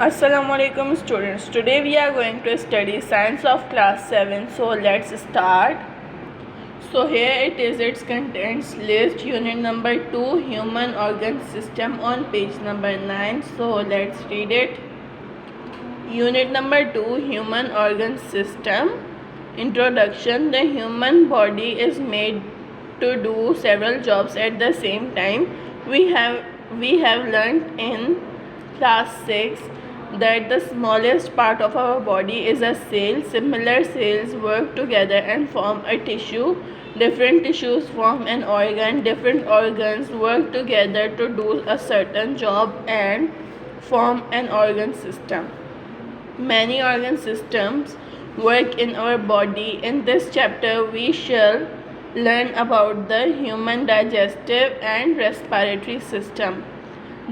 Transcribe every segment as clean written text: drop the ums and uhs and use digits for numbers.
Assalamualaikum students. Today we are going to study science of class 7. So let's start. So here it is, its contents list, unit number 2, human organ system, on page number 9. So let's read it. Unit number 2, human organ system. Introduction. The human body is made to do several jobs at the same time. We have learnt in class 6 that the smallest part of our body is a cell. Similar cells work together and form a tissue. Different tissues form an organ. Different organs work together to do a certain job and form an organ system. Many organ systems work in our body. In this chapter we shall learn about the human digestive and respiratory system.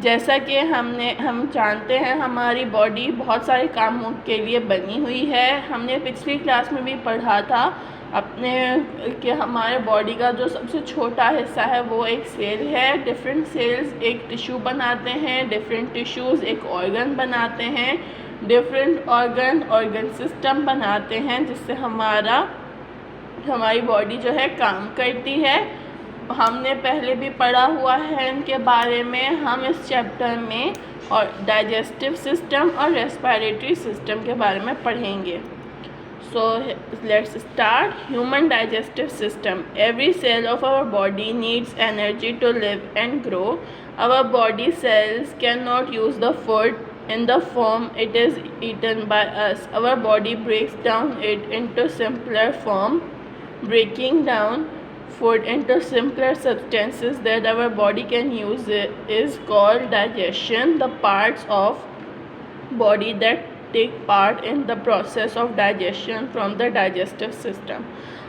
जैसा कि हम जानते हैं हमारी body बहुत सारे कामों के लिए बनी हुई है. हमने पिछली क्लास में भी पढ़ा था अपने कि हमारे बॉडी का जो सबसे छोटा हिस्सा है वो एक सेल है. डिफरेंट सेल्स एक टिश्यू बनाते हैं. डिफरेंट टिश्यूज़ एक ऑर्गन बनाते हैं. डिफरेंट ऑर्गन सिस्टम बनाते हैं जिससे हमारी बॉडी जो है काम करती है. हमने पहले भी पढ़ा हुआ है इनके बारे में. हम इस चैप्टर में और डाइजेस्टिव सिस्टम और रेस्पिरेटरी सिस्टम के बारे में पढ़ेंगे. So let's start. Human digestive system. Every cell of our body needs energy to live and grow. Our body cells cannot use the food in the form it is eaten by us. Our body breaks down it into simpler form. Breaking down food into simpler substances that our body can use is called digestion. The parts of body that take part in the process of digestion from the digestive system.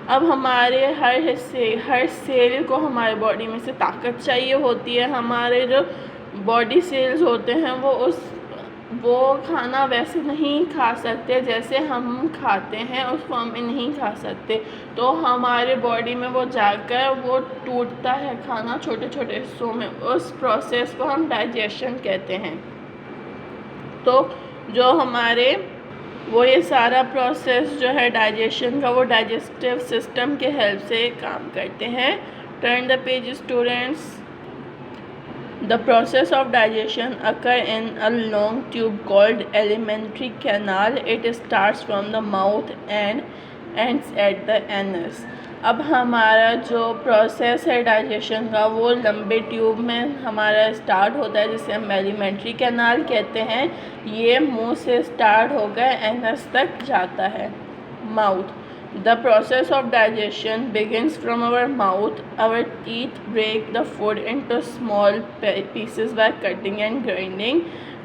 अब हमारे हर cell को हमारे body में से ताकत चाहिए होती है. हमारे जो बॉडी सेल्स होते हैं वो खाना वैसे नहीं खा सकते जैसे हम खाते हैं, उस फॉर्म में नहीं खा सकते. तो हमारे बॉडी में वो जाकर वो टूटता है खाना छोटे छोटे हिस्सों में. उस प्रोसेस को हम डाइजेशन कहते हैं. तो जो हमारे ये सारा प्रोसेस जो है डाइजेशन का वो डाइजेस्टिव सिस्टम के हेल्प से काम करते हैं. Turn the page students. The process of digestion occurs in a long tube called alimentary canal. It starts from the mouth and ends at the anus. अब हमारा जो प्रोसेस है डाइजेशन का वो लंबे ट्यूब में हमारा स्टार्ट होता है जिसे हम एलिमेंट्री कैनाल कहते हैं. ये मुंह से स्टार्ट होकर एनस तक जाता है, mouth. The process of digestion begins from our mouth. Our teeth break the food into small pieces by cutting and grinding.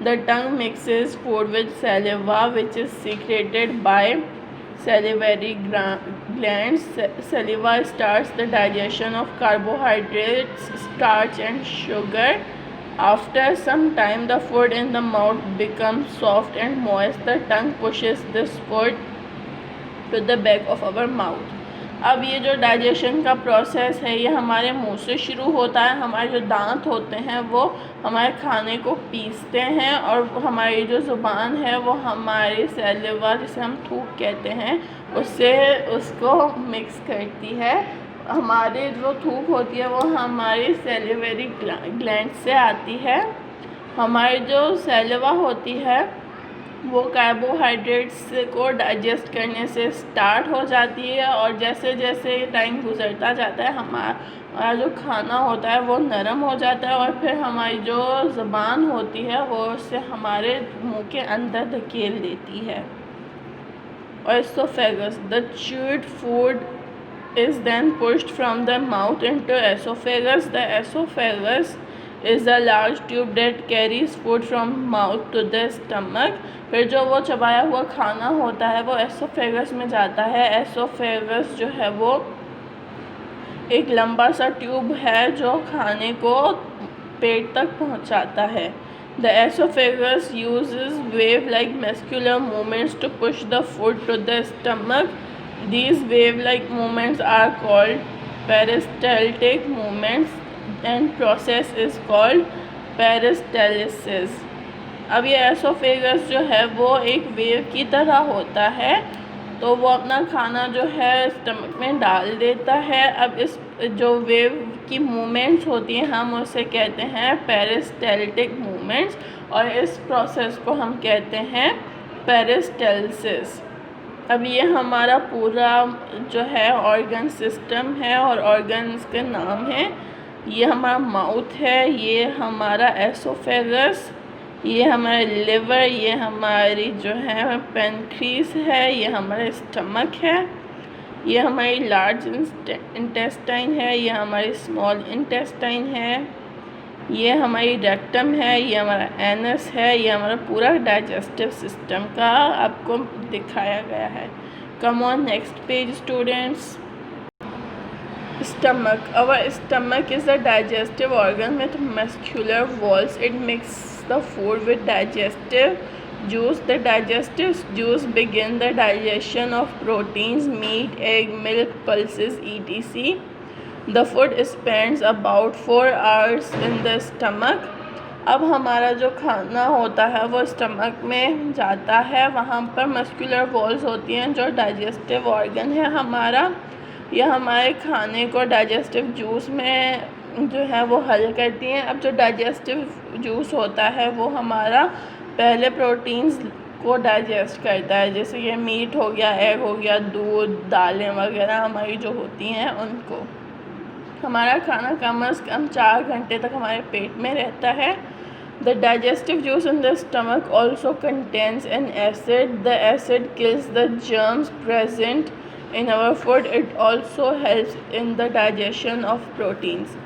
The tongue mixes food with saliva, which is secreted by salivary glands. Saliva starts the digestion of carbohydrates, starch and sugar. After some time, the food in the mouth becomes soft and moist. The tongue pushes this food to the back of our mouth. अब ये जो digestion का process है ये हमारे मुंह से शुरू होता है. हमारे जो दांत होते हैं वो हमारे खाने को पीसते हैं और हमारी जो ज़ुबान है वो हमारी सैलिवा जिसे हम थूक कहते हैं उसको मिक्स करती है. हमारी जो थूक होती है वो हमारी सैलिवरी ग्लैंड से आती है. हमारी जो सैलिवा होती है वो कार्बोहाइड्रेट्स को डाइजेस्ट करने से स्टार्ट हो जाती है और जैसे जैसे टाइम गुजरता जाता है हमारा जो खाना होता है वो नरम हो जाता है और फिर हमारी जो ज़बान होती है वो उससे हमारे मुंह के अंदर धकेल देती है. और oesophagus. The chewed food is then pushed from the mouth into esophagus. The esophagus is a large tube that carries food from mouth to the stomach. फिर जो वो चबाया हुआ खाना होता है वो एसोफेगस में जाता है. एसोफेगस जो है वो एक लंबा सा ट्यूब है जो खाने को पेट तक पहुंचाता है. The esophagus uses wave-like muscular movements to push the food to the stomach. These wave-like movements are called peristaltic movements and process is called peristalsis. अब ये एसोफेगस जो है वो एक वेव की तरह होता है, तो वो अपना खाना जो है स्टमक में डाल देता है। अब इस जो वेव की मूवमेंट्स होती हैं हम उसे कहते हैं पेरिस्टैल्टिक मूवमेंट्स, और इस प्रोसेस को हम कहते हैं पेरिस्टैल्सिस। अब ये हमारा पूरा जो है ऑर्गन सिस्टम है और ऑर्गन्स के नाम हैं। ये हमारा माउथ है, ये हमारा एसोफेगस, ये हमारा लिवर, ये हमारी जो है पेनक्रीज है, ये हमारा स्टमक है, ये हमारी लार्ज इंटेस्टाइन है, ये हमारी स्मॉल इंटेस्टाइन है, ये हमारी रेक्टम है, ये हमारा एनस है, ये हमारा पूरा डाइजेस्टिव सिस्टम का आपको दिखाया गया है। Come on next page students. Stomach. Our stomach is a digestive organ with muscular walls. It mixes the food with digestive juice. The digestive juice begins the digestion of proteins, meat, egg, milk, pulses, etc. The food spends about 4 hours in the stomach. अब हमारा जो खाना होता है वो stomach में जाता है, वहाँ पर मस्कुलर वॉल्स होती हैं जो डाइजेस्टिव ऑर्गन है हमारा। यह हमारे खाने को डाइजेस्टिव जूस में जो है वो हल करती हैं। अब जो डाइजेस्टिव जूस होता है वो हमारा पहले प्रोटीन्स को डाइजेस्ट करता है, जैसे ये मीट हो गया, एग हो गया, दूध, दालें वगैरह हमारी जो होती हैं उनको। हमारा खाना कम से कम 4 घंटे तक हमारे पेट में रहता है। The digestive juice in the stomach also contains an acid. The acid kills the germs present in our food. It also helps in the digestion of proteins.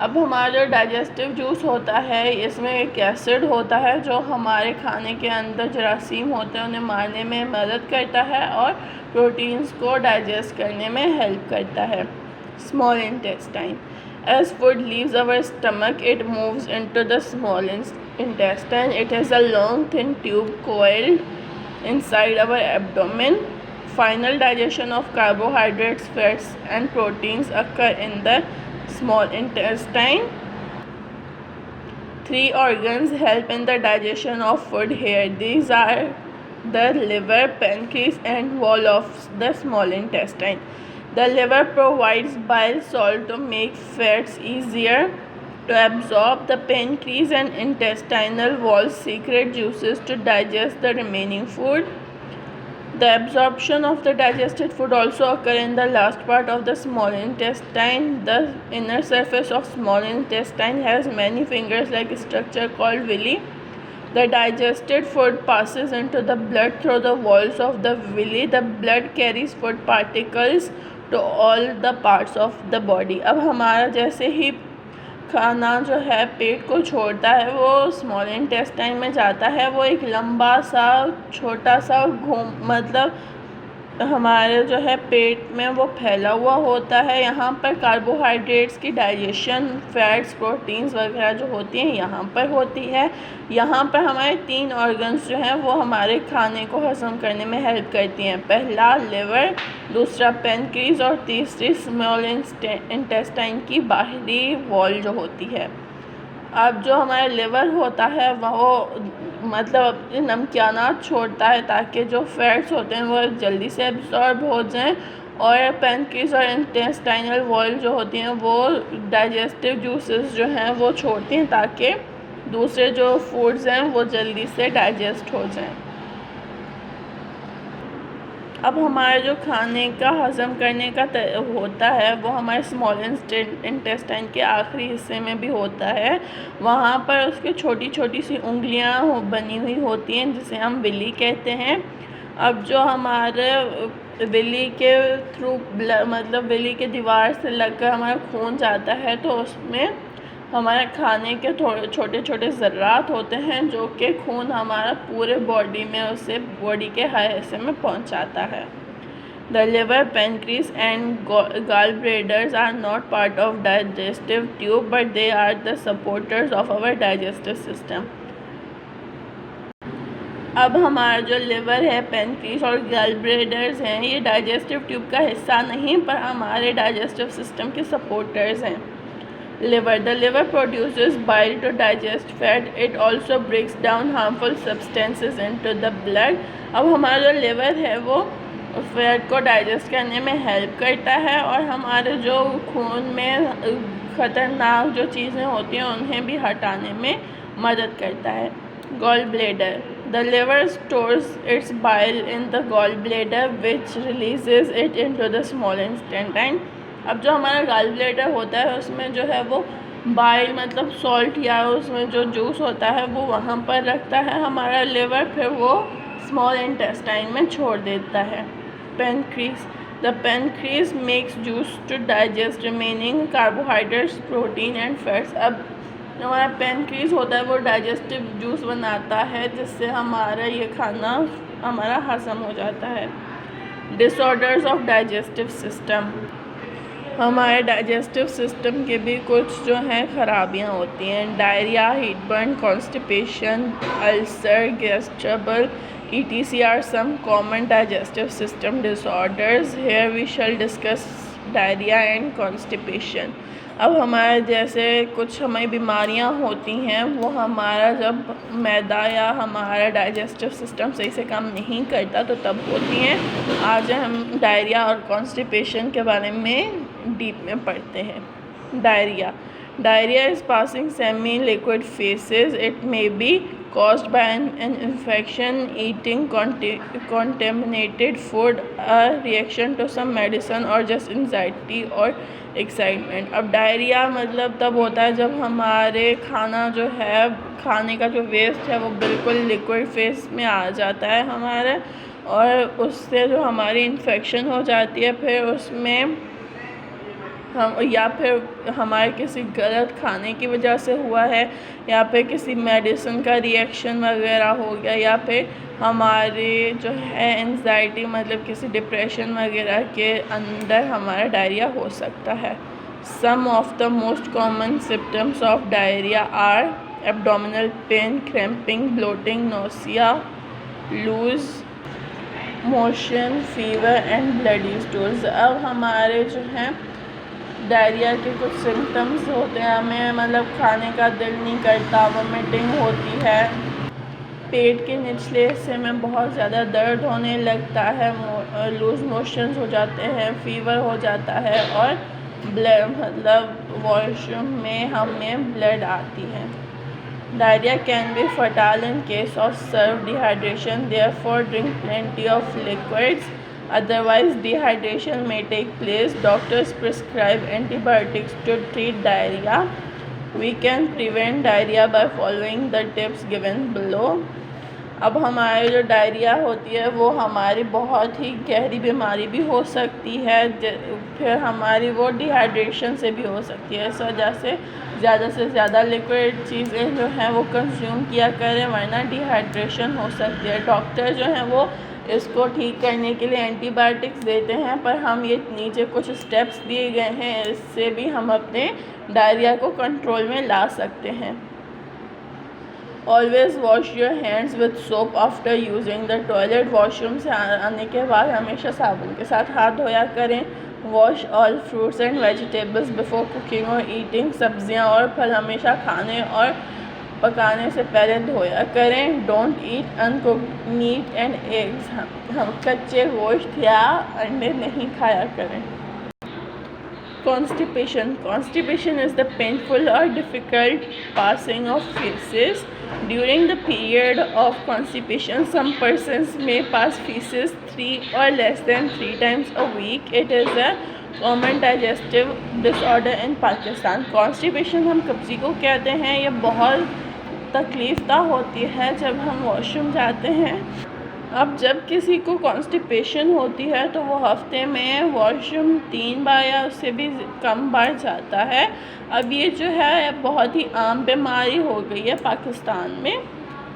अब हमारा जो डाइजेस्टिव जूस होता है इसमें एक एसिड होता है जो हमारे खाने के अंदर जरासीम होते हैं उन्हें मारने में मदद करता है और प्रोटीन्स को डाइजेस्ट करने में हेल्प करता है। Small intestine. As food leaves our stomach, it moves into the small intestine. It has a long thin tube coiled inside our abdomen. Final digestion of carbohydrates, fats and proteins occur in the small intestine. 3 organs help in the digestion of food here. These are the liver, pancreas and wall of the small intestine. The liver provides bile salt to make fats easier to absorb. The pancreas and intestinal walls secrete juices to digest the remaining food. The absorption of the digested food also occurs in the last part of the small intestine. The inner surface of small intestine has many fingers-like structure called villi. The digested food passes into the blood through the walls of the villi. The blood carries food particles to all the parts of the body. अब हमारा जैसे ही खाना जो है पेट को छोड़ता है वो स्मॉल इंटेस्टाइन में जाता है, वो एक लंबा सा छोटा सा मतलब हमारे जो है पेट में वो फैला हुआ होता है। यहाँ पर कार्बोहाइड्रेट्स की डाइजेशन, फैट्स, प्रोटीन्स वगैरह जो होती हैं यहाँ पर होती है। यहाँ पर हमारे 3 ऑर्गन्स जो हैं वो हमारे खाने को हजम करने में हेल्प करती हैं। पहला लिवर, दूसरा पेनक्रीज और तीसरी स्मॉल इंटेस्टाइन की बाहरी वॉल जो होती है। अब जो हमारा लिवर होता है वो मतलब नमकियानात छोड़ता है ताकि जो फैट्स होते हैं वो जल्दी से एब्जॉर्ब हो जाएं, और पेनक्रीज और इंटेस्टाइनल वॉल जो होती हैं वो डाइजेस्टिव जूसेस जो हैं वो छोड़ती हैं ताकि दूसरे जो फूड्स हैं वो जल्दी से डाइजेस्ट हो जाएं। अब हमारे जो खाने का हज़म करने का होता है वो हमारे स्मॉल इंटेस्टाइन के आखिरी हिस्से में भी होता है। वहाँ पर उसके छोटी छोटी सी उंगलियाँ बनी हुई होती हैं जिसे हम विली कहते हैं। अब जो हमारे विली के थ्रू मतलब विली के दीवार से लगकर हमारा खून जाता है तो उसमें हमारे खाने के थोड़े छोटे छोटे ज़र्रात होते हैं जो कि खून हमारा पूरे बॉडी में उसे बॉडी के हर हिस्से में पहुंचाता है। The liver, pancreas and gallbladders are not part of digestive tube but they are the supporters of our digestive system. अब हमारा जो लिवर है, पेनक्रीज और गैलब्लेडर्स हैं ये डाइजेस्टिव ट्यूब का हिस्सा नहीं पर हमारे डाइजेस्टिव सिस्टम के सपोर्टर्स हैं। liver. The liver produces bile to digest fat. It also breaks down harmful substances into the blood. अब हमारा जो लिवर है वो फैट को डाइजेस्ट करने में हेल्प करता है और हमारे जो खून में ख़तरनाक जो चीज़ें होती हैं उन्हें भी हटाने में मदद करता है. Gall bladder. The liver stores its bile in the gallbladder which releases it into the small intestine. अब जो हमारा गॉल ब्लेडर होता है उसमें जो है वो बाइल मतलब सॉल्ट या उसमें जो जूस होता है वो वहाँ पर रखता है हमारा लिवर, फिर वो स्मॉल इंटेस्टाइन में छोड़ देता है. Pancreas. The pancreas makes juice to digest remaining carbohydrates, protein and fats. अब जो हमारा पेनक्रीज होता है वो डाइजेस्टिव जूस बनाता है जिससे हमारा ये खाना हमारा हजम हो जाता है. Disorders of digestive system. हमारे डाइजेस्टिव सिस्टम के भी कुछ जो हैं खराबियाँ होती हैं. Diarrhoea, heartburn, constipation, ulcer, gas trouble etc are some common digestive system disorders. Here we shall discuss diarrhea and constipation. अब हमारे जैसे कुछ हमें बीमारियां होती हैं वो हमारा जब मैदा या हमारा डाइजेस्टिव सिस्टम सही से काम नहीं करता तो तब होती हैं. आज हम डायरिया और कॉन्स्टिपेशन के बारे में डीप में पढ़ते हैं. Diarrhoea. Diarrhea is passing semi-liquid phases. It may be caused by an infection, eating contaminated food, a reaction to some medicine, or just anxiety or excitement. अब डायरिया मतलब तब होता है जब हमारे खाना जो है खाने का जो वेस्ट है वो बिल्कुल लिक्विड फेस में आ जाता है हमारे, और उससे जो हमारी इन्फेक्शन हो जाती है, फिर उसमें हम या फिर हमारे किसी गलत खाने की वजह से हुआ है या फिर किसी मेडिसिन का रिएक्शन वगैरह हो गया या फिर हमारे जो है एंजाइटी मतलब किसी डिप्रेशन वगैरह के अंदर हमारा डायरिया हो सकता है. Some of the most common symptoms of diarrhoea are abdominal pain, cramping, bloating, nausea, loose motion, fever and bloody stools. अब हमारे जो हैं डायरिया के कुछ सिम्टम्स होते हैं, हमें मतलब खाने का दिल नहीं करता, वोमिटिंग होती है, पेट के निचले हिस्से में बहुत ज़्यादा दर्द होने लगता है, लूज मोशंस हो जाते हैं, फीवर हो जाता है और ब्लड मतलब वॉशरूम में हमें ब्लड आती है. Diarrhoea can be fatal in case of severe dehydration. Therefore drink plenty of liquids. Otherwise, dehydration may take place. Doctors prescribe antibiotics to treat diarrhea. We can prevent diarrhea by following the tips given below. अब हमारी जो diarrhoea होती है वो हमारी बहुत ही गहरी बीमारी भी हो सकती है, फिर हमारी वो डिहाइड्रेशन से भी हो सकती है. इस वजह से ज़्यादा लिक्विड चीज़ें जो हैं वो कंज्यूम किया करें वरना डिहाइड्रेशन हो सकती है. डॉक्टर जो हैं वो इसको ठीक करने के लिए एंटीबायोटिक्स देते हैं, पर हम ये नीचे कुछ स्टेप्स दिए गए हैं, इससे भी हम अपने डायरिया को कंट्रोल में ला सकते हैं. Always wash your hands with soap after using the toilet. Washroom से आने के बाद हमेशा साबुन के साथ हाथ धोया करें. Wash all fruits and vegetables before cooking और ईटिंग. सब्जियां और फल हमेशा खाने और पकाने से पहले धोया करें. Don't eat uncooked meat and eggs. हम कच्चे गोश्त या अंडे नहीं खाया करें. Constipation. Constipation is the painful or difficult passing of feces. During the period of constipation, some persons may pass feces 3 or less than 3 times a week. It is a common digestive disorder in Pakistan. Constipation हम कब्जी को कहते हैं. ये बहुत तकलीफ़दा होती है जब हम वॉशरूम जाते हैं. अब जब किसी को कॉन्स्टिपेशन होती है तो वो हफ्ते में वॉशरूम 3 बार या उससे भी कम बार जाता है. अब ये जो है बहुत ही आम बीमारी हो गई है पाकिस्तान में.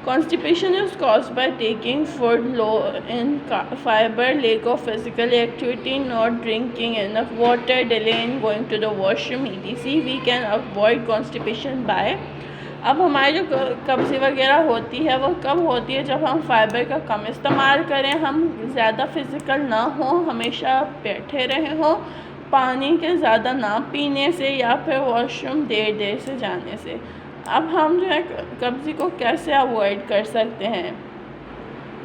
Constipation is caused by taking food low in fibre, lack of physical activity, not drinking enough water, delay in going to the washroom etc. We can avoid constipation by. अब हमारी जो कब्ज़ी वगैरह होती है वो कब होती है? जब हम फाइबर का कम इस्तेमाल करें, हम ज़्यादा फिज़िकल ना हो, हमेशा बैठे रहे हों पानी के ज़्यादा ना पीने से या फिर वॉशरूम देर देर से जाने से। अब हम जो है कब्ज़ी को कैसे अवॉइड कर सकते हैं।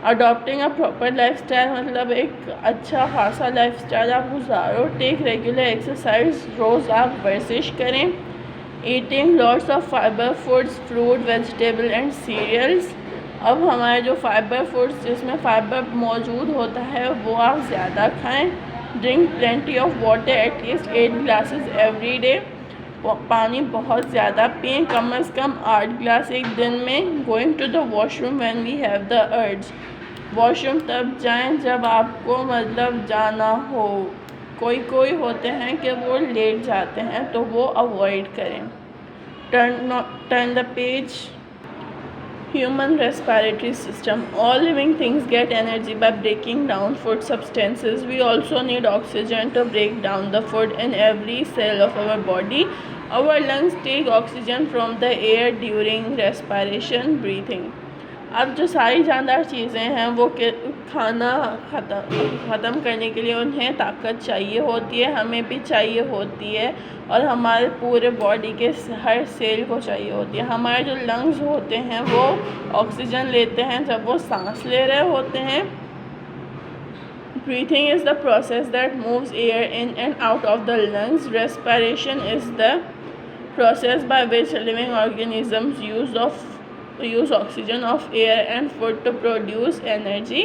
अडॉप्टिंग अ प्रॉपर लाइफस्टाइल मतलब एक अच्छा खासा लाइफस्टाइल आप गुजारो। टेक रेगुलर एक्सरसाइज, रोज़ आप वर्जिश करें। Eating lots of fibre foods, fruit, vegetable and cereals. अब हमारे जो फाइबर फूड्स जिसमें फाइबर मौजूद होता है वो आप ज़्यादा खाएं। Drink plenty of water, at least 8 glasses every day. पानी बहुत ज़्यादा पिएँ, कम अज़ कम 8 ग्लास एक दिन में। Going to the washroom when we have the urge, washroom तब जाएं जब आपको मतलब जाना हो। कोई होते हैं कि वो लेट जाते हैं तो वो अवॉइड करें। Turn the page. Human respiratory system. All living things get energy by breaking down food substances. We also need oxygen to break down the food in every cell of our body. Our lungs take oxygen from the air during respiration, breathing. अब जो सारी जानदार चीज़ें हैं वो खाना ख़त्म करने के लिए उन्हें ताकत चाहिए होती है, हमें भी चाहिए होती है और हमारे पूरे बॉडी के हर सेल को चाहिए होती है। हमारे जो लंग्स होते हैं वो ऑक्सीजन लेते हैं जब वो सांस ले रहे होते हैं। Breathing is the process that moves air in and out of the lungs. Respiration is the process by which living organisms use oxygen of air and food to produce energy.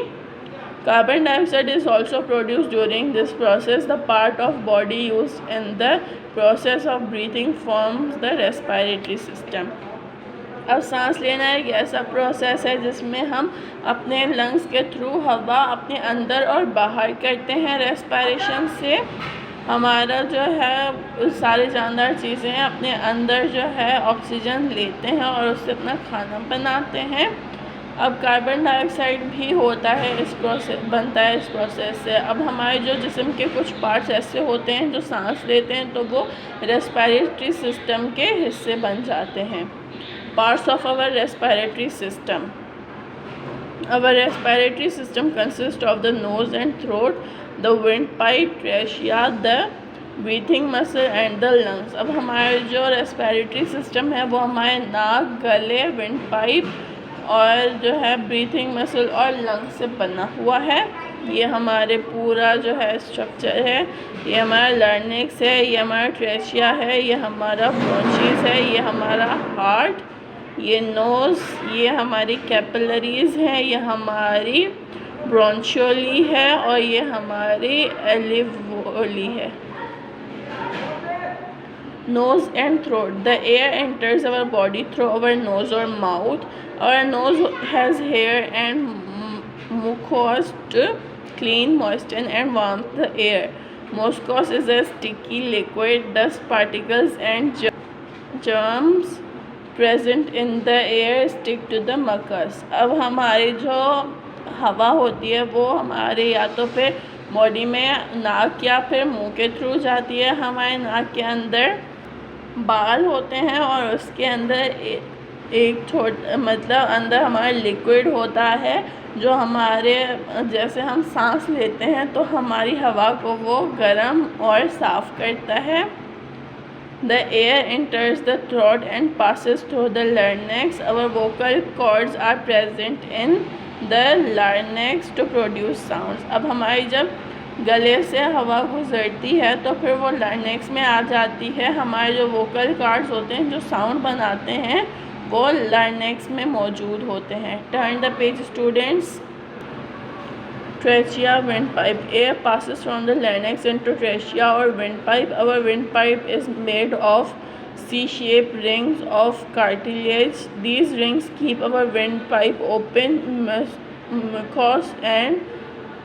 Carbon dioxide is also produced during this process. The part of body used in the process of breathing forms the respiratory system. अब सांस लेना एक ऐसा process है जिसमें हम अपने lungs के थ्रू हवा अपने अंदर और बाहर करते हैं। रेस्पिरेशन से हमारा जो है सारे जानदार चीज़ें अपने अंदर जो है ऑक्सीजन लेते हैं और उससे अपना खाना बनाते हैं। अब कार्बन डाइऑक्साइड भी होता है बनता है इस प्रोसेस से। अब हमारे जो जिस्म के कुछ पार्ट्स ऐसे होते हैं जो सांस लेते हैं तो वो रेस्पिरेटरी सिस्टम के हिस्से बन जाते हैं। Parts of our respiratory system. Our respiratory system consists of the nose and throat, the windpipe, trachea, the breathing muscle and the lungs. अब हमारे जो respiratory system है वो हमारे नाक, गले, windpipe और जो है breathing muscle और lungs से बना हुआ है। ये हमारे पूरा जो है स्ट्रक्चर है। ये हमारा larynx है, ये हमारा trachea है, ये हमारा bronchus है, ये हमारा हार्ट, ये नोज़, ये हमारी कैपिलरीज हैं, ये हमारी ब्रोंशियोली है और ये हमारी एलिवोली है। Nose and throat. The air enters our body through our nose और mouth. Our nose has hair and mucus to clean, moisten and warm the air. Mucus is a sticky liquid. Dust particles and germs present in the air stick to the mucus. अब हमारी जो हवा होती है वो हमारे या तो फिर बॉडी में नाक या फिर मुंह के थ्रू जाती है। हमारे नाक के अंदर बाल होते हैं और उसके अंदर एक छोटा मतलब अंदर हमारा लिक्विड होता है जो हमारे जैसे हम सांस लेते हैं तो हमारी हवा को वो गर्म और साफ़ करता है। The air enters the throat and passes through the larynx. Our vocal cords are present in the larynx to produce sounds. अब हमारी जब गले से हवा गुजरती है तो फिर वो लार्नेक्स में आ जाती है। हमारे जो वोकल कॉर्ड्स होते हैं जो साउंड बनाते हैं वो लार्नेक्स में मौजूद होते हैं। Turn the page students. Trachea, windpipe. Air passes from the larynx into trachea or windpipe. Our windpipe is made of C-shaped rings of cartilage. These rings keep our windpipe open. Mucus and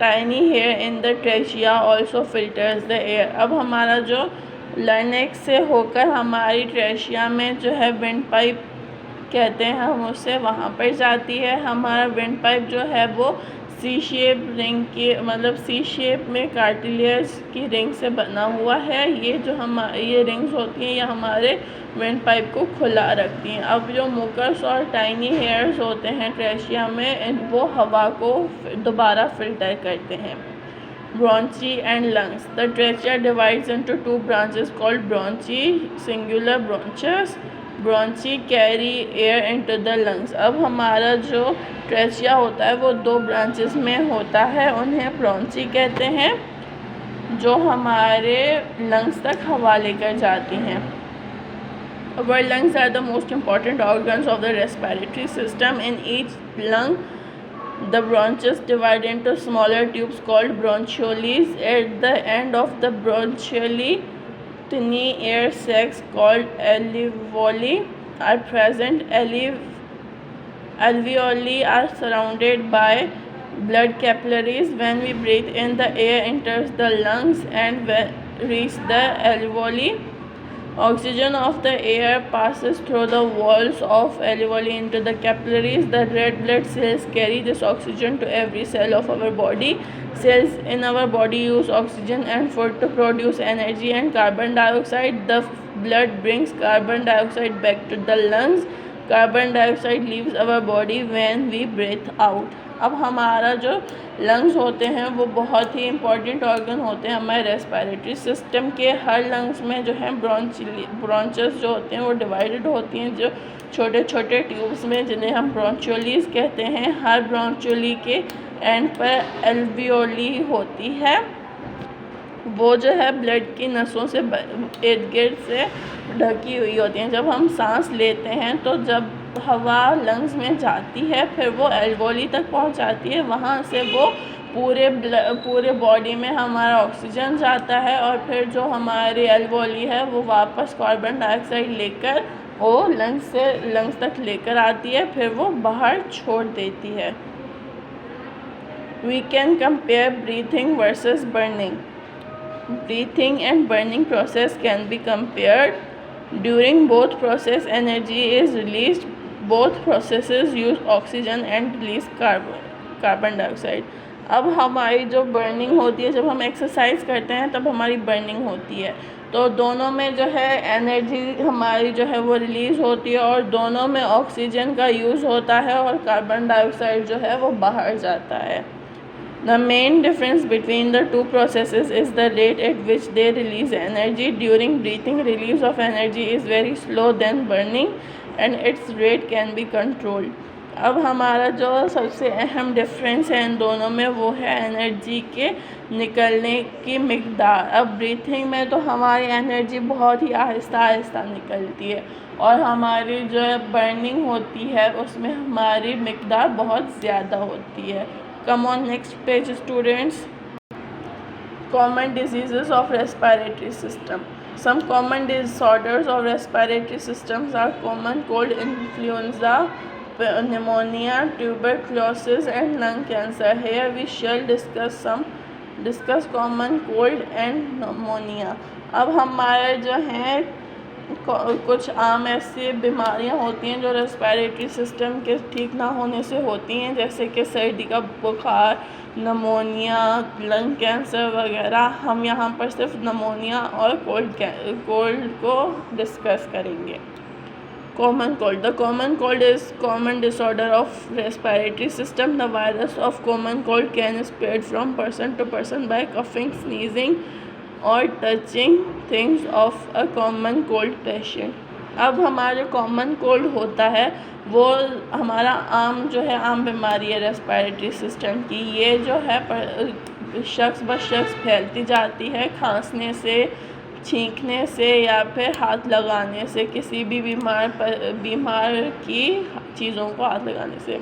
tiny hair in the trachea also filters the air. अब हमारा जो larynx से होकर हमारी ट्रेशिया में जो है windpipe कहते हैं हम उससे वहाँ पर जाती है। हमारा windpipe जो है वो सी शेप रिंग के मतलब सी शेप में कार्टिलेज की रिंग से बना हुआ है। ये जो ये रिंग्स होती हैं ये हमारे विंडपाइप को खुला रखती हैं। अब जो मुकस और टाइनी हेयर्स होते हैं ट्रेशिया में वो हवा को दोबारा फिल्टर करते हैं। bronchi and lungs. The trachea divides into two branches called bronchi, singular bronchus. Bronchi carry air into the lungs. अब हमारा जो ट्रेचिया होता है वो दो ब्रांचेस में होता है, उन्हें ब्रॉन्ची कहते हैं, जो हमारे लंग्स तक हवा लेकर जाती हैं. Our lungs are the most important organs of the respiratory system. In each lung, the bronchus divide into smaller tubes called bronchioles. At the end of the bronchiole, tiny air sacs called alveoli are present. Alveoli are surrounded by blood capillaries. When we breathe in, the air enters the lungs and reaches the alveoli. Oxygen of the air passes through the walls of alveoli into the capillaries. The red blood cells carry this oxygen to every cell of our body. Cells in our body use oxygen and food to produce energy and carbon dioxide. The blood brings carbon dioxide back to the lungs. Carbon dioxide leaves our body when we breathe out. अब हमारा जो lungs होते हैं वो बहुत ही important organ होते हैं हमारे रेस्पिरेटरी सिस्टम के. हर लंग्स में जो है ब्रॉन्चस जो होते हैं वो डिवाइडेड होती हैं, जो छोटे छोटे ट्यूब्स में, जिन्हें हम ब्रॉन्चोलीज कहते हैं. हर ब्रॉन्चोली के एंड पर एल्वियोली होती है, वो जो है ब्लड की नसों से इर्द गिर्द से ढकी हुई होती हैं. जब हम सांस लेते हैं तो जब हवा लंग्स में जाती है फिर वो एल्वोली तक पहुंच जाती है. वहाँ से वो पूरे बॉडी में हमारा ऑक्सीजन जाता है और फिर जो हमारी एल्वोली है वो वापस कार्बन डाइऑक्साइड लेकर वो लंग्स तक लेकर आती है, फिर वो बाहर छोड़ देती है. We can compare breathing versus burning. Breathing and burning process can be compared. During both process, energy is released. Both processes use oxygen and release carbon dioxide. अब हमारी जो बर्निंग होती है, जब हम एक्सरसाइज करते हैं तब हमारी बर्निंग होती है, तो दोनों में जो है एनर्जी हमारी जो है वो रिलीज़ होती है और दोनों में ऑक्सीजन का यूज़ होता है और कार्बन डाइऑक्साइड जो है वो बाहर जाता है. The main difference between the two processes is the rate at which they release energy. During breathing, release of energy is very slow than burning and its rate can be controlled. अब हमारा जो सबसे अहम difference है इन दोनों में वो है एनर्जी के निकलने की मिकदार. अब ब्रीथिंग में तो हमारी एनर्जी बहुत ही आहिस्ता आहिस्ता निकलती है और हमारी जो बर्निंग होती है उसमें हमारी मिकदार बहुत ज़्यादा होती है. Come on, next page, students. Common diseases of respiratory system. Some common disorders of respiratory systems are common cold, influenza, pneumonia, tuberculosis, and lung cancer. Here we shall discuss common cold and pneumonia. अब हमारे जो हैं कुछ आम ऐसी बीमारियां होती हैं जो रेस्पिरेटरी सिस्टम के ठीक ना होने से होती हैं, जैसे कि सर्दी का बुखार, नमोनिया, लंग कैंसर वगैरह. हम यहाँ पर सिर्फ नमोनिया और कोल्ड को डिस्कस करेंगे. Common cold. The common cold is common disorder of respiratory system. The virus of common cold can spread from person to person by coughing, sneezing और touching things of a common cold patient. अब हमारा जो common cold होता है वो हमारा आम बीमारी है रेस्पिरेटरी सिस्टम की. ये जो है शख्स ब शख्स फैलती जाती है खांसने से, छींकने से या फिर हाथ लगाने से, किसी भी बीमार की चीज़ों को हाथ लगाने से.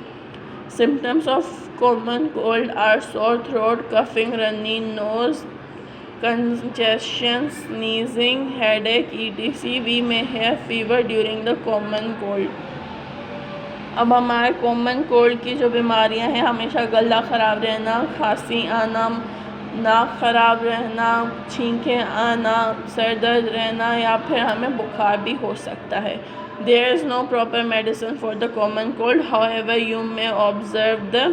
Symptoms of common cold are sore throat, coughing, runny nose, congestion, sneezing, headache, etc. We may have fever during the common cold. अब हमारे कॉमन कोल्ड की जो बीमारियां हैं, हमेशा गला ख़राब रहना, खांसी आना, नाक ख़राब रहना, छींकें आना, सर दर्द रहना या फिर हमें बुखार भी हो सकता है. There is no proper medicine for the common cold. However, you may observe the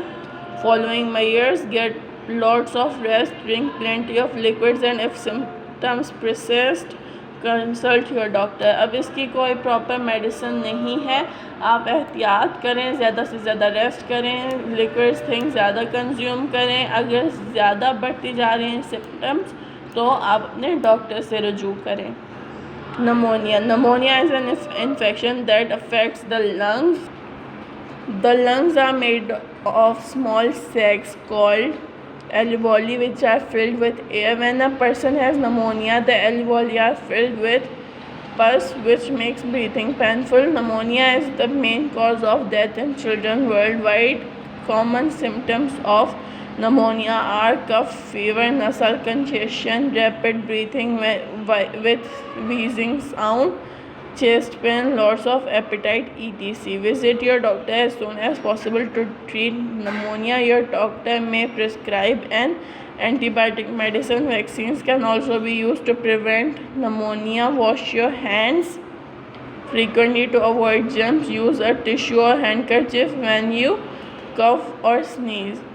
following measures. Get lots of rest, drink plenty of liquids, and if symptoms persist, consult your doctor. अब इसकी कोई proper medicine नहीं है, आप एहतियात करें, ज़्यादा से ज़्यादा रेस्ट करें, लिक्विड थिंग्स ज़्यादा कंज्यूम करें। अगर ज़्यादा बढ़ती जा रही हैं सिम्टम्स तो आप अपने डॉक्टर से रुजू करें। Pneumonia is an infection that affects the lungs. The lungs are made of small sacs called alveoli, which are filled with air. When a person has pneumonia, the alveoli are filled with pus, which makes breathing painful. Pneumonia is the main cause of death in children worldwide. Common symptoms of pneumonia are cough, fever, nasal congestion, rapid breathing with wheezing sound, chest pain, loss of appetite, etc. Visit your doctor as soon as possible to treat pneumonia. Your doctor may prescribe an antibiotic medicine. Vaccines can also be used to prevent pneumonia. Wash your hands frequently to avoid germs. Use a tissue or handkerchief when you cough or sneeze.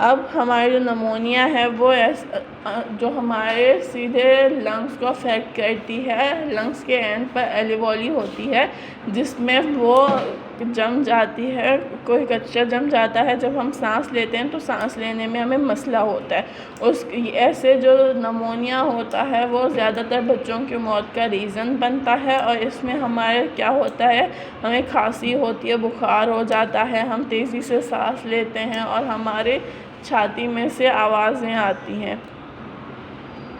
अब हमारी जो pneumonia है वो जो हमारे सीधे lungs को affect करती है, लंग्स के एंड पर एल्वेओली होती है जिसमें वो जम जाती है, कोई कच्चा जम जाता है। जब हम सांस लेते हैं तो सांस लेने में हमें मसला होता है। ऐसे जो नमोनिया होता है वो ज़्यादातर बच्चों की मौत का रीज़न बनता है। और इसमें हमारे क्या होता है, हमें खांसी होती है, बुखार हो जाता है, हम तेज़ी से सांस लेते हैं और हमारे छाती में से आवाज़ें आती हैं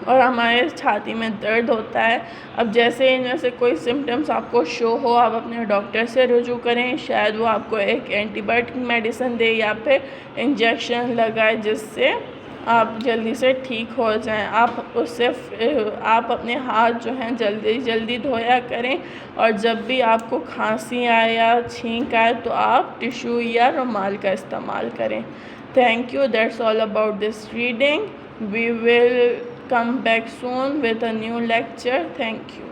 और हमारे छाती में दर्द होता है। अब जैसे इनमें से कोई सिम्टम्स आपको शो हो, आप अपने डॉक्टर से रुजू करें, शायद वो आपको एक एंटीबायोटिक मेडिसिन दे या फिर इंजेक्शन लगाए जिससे आप जल्दी से ठीक हो जाएं। आप अपने हाथ जो हैं जल्दी धोया करें और जब भी आपको खांसी आए या छींक आए तो आप टिश्यू या रुमाल का इस्तेमाल करें। Thank you. That's all about this reading. We will come back soon with a new lecture. Thank you.